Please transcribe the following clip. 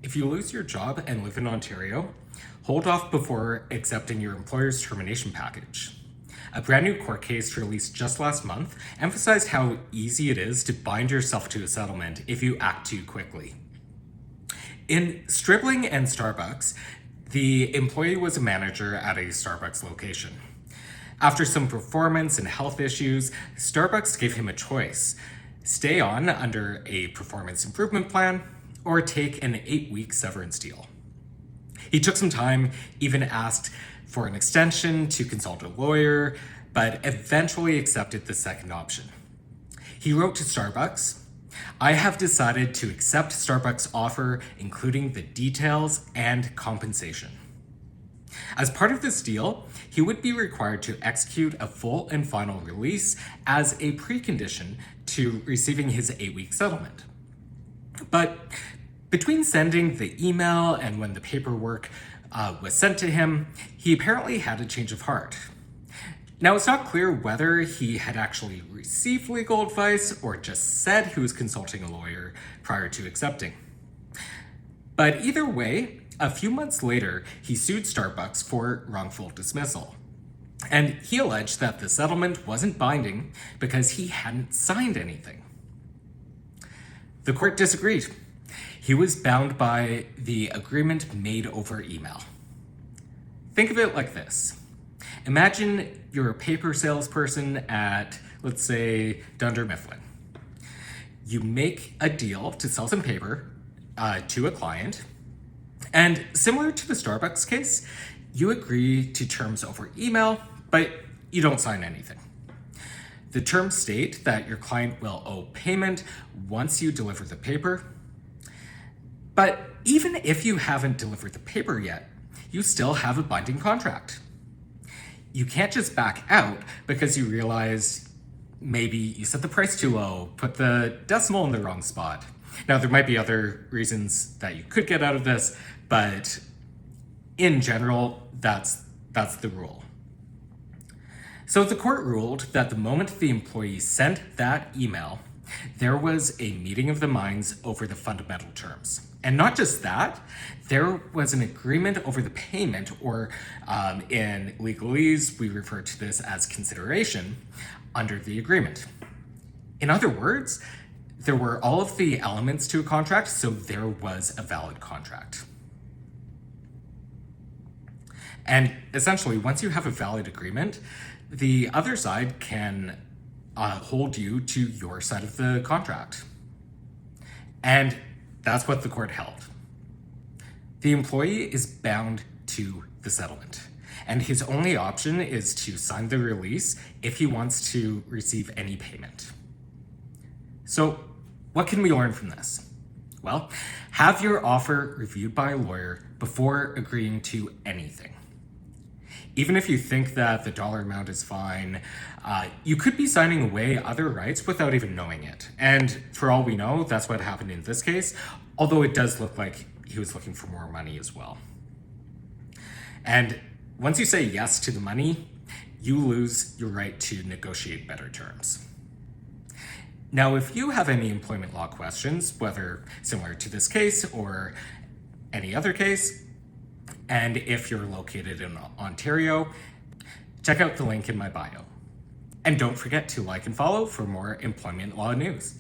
If you lose your job and live in Ontario, hold off before accepting your employer's termination package. A brand new court case released just last month emphasized how easy it is to bind yourself to a settlement if you act too quickly. In Stribling and Starbucks, the employee was a manager at a Starbucks location. After some performance and health issues, Starbucks gave him a choice: stay on under a performance improvement plan or take an 8-week severance deal. He took some time, even asked for an extension to consult a lawyer, but eventually accepted the second option. He wrote to Starbucks, "I have decided to accept Starbucks' offer, including the details and compensation." As part of this deal, he would be required to execute a full and final release as a precondition to receiving his 8-week settlement. But between sending the email and when the paperwork was sent to him, he apparently had a change of heart. Now, it's not clear whether he had actually received legal advice or just said he was consulting a lawyer prior to accepting. But either way, a few months later, he sued Starbucks for wrongful dismissal. And he alleged that the settlement wasn't binding because he hadn't signed anything. The court disagreed. He was bound by the agreement made over email. Think of it like this. Imagine you're a paper salesperson at, let's say, Dunder Mifflin. You make a deal to sell some paper to a client, and similar to the Starbucks case, you agree to terms over email, but you don't sign anything. The terms state that your client will owe payment once you deliver the paper. But even if you haven't delivered the paper yet, you still have a binding contract. You can't just back out because you realize maybe you set the price too low, put the decimal in the wrong spot. Now, there might be other reasons that you could get out of this, but in general, that's the rule. So the court ruled that the moment the employee sent that email, there was a meeting of the minds over the fundamental terms. And not just that, there was an agreement over the payment, or in legalese, we refer to this as consideration, under the agreement. In other words, there were all of the elements to a contract, so there was a valid contract. And essentially, once you have a valid agreement, the other side can hold you to your side of the contract. And that's what the court held. The employee is bound to the settlement, and his only option is to sign the release if he wants to receive any payment. So, what can we learn from this? Well, have your offer reviewed by a lawyer before agreeing to anything. Even if you think that the dollar amount is fine, you could be signing away other rights without even knowing it. And for all we know, that's what happened in this case, although it does look like he was looking for more money as well. And once you say yes to the money, you lose your right to negotiate better terms. Now, if you have any employment law questions, whether similar to this case or any other case, and if you're located in Ontario, check out the link in my bio. And don't forget to like and follow for more employment law news.